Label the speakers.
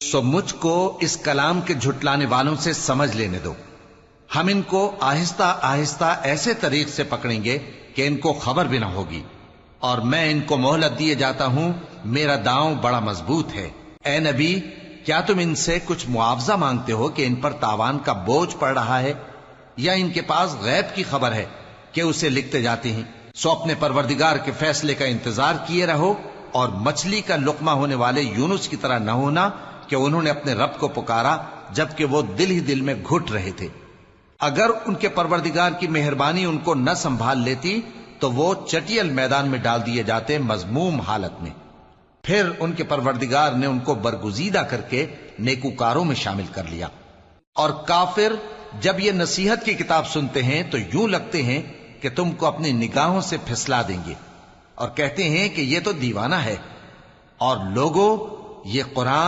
Speaker 1: سو مجھ کو اس کلام کے جھٹلانے والوں سے سمجھ لینے دو. ہم ان کو آہستہ آہستہ ایسے طریق سے پکڑیں گے کہ ان کو خبر بھی نہ ہوگی، اور میں ان کو مہلت دیے جاتا ہوں. میرا داؤں بڑا مضبوط ہے. اے نبی، کیا تم ان سے کچھ معاوضہ مانگتے ہو کہ ان پر تاوان کا بوجھ پڑ رہا ہے، یا ان کے پاس غیب کی خبر ہے کہ اسے لکھتے جاتے ہیں؟ سو اپنے پروردگار کے فیصلے کا انتظار کیے رہو، اور مچھلی کا لقمہ ہونے والے یونس کی طرح نہ ہونا کہ انہوں نے اپنے رب کو پکارا جبکہ وہ دل ہی دل میں گھٹ رہے تھے. اگر ان کے پروردگار کی مہربانی ان کو نہ سنبھال لیتی تو وہ چٹیل میدان میں ڈال دیے جاتے مذموم حالت میں. پھر ان کے پروردگار نے ان کو برگزیدہ کر کے نیکوکاروں میں شامل کر لیا. اور کافر جب یہ نصیحت کی کتاب سنتے ہیں تو یوں لگتے ہیں کہ تم کو اپنی نگاہوں سے پھسلا دیں گے، اور کہتے ہیں کہ یہ تو دیوانہ ہے. اور لوگوں، یہ قرآن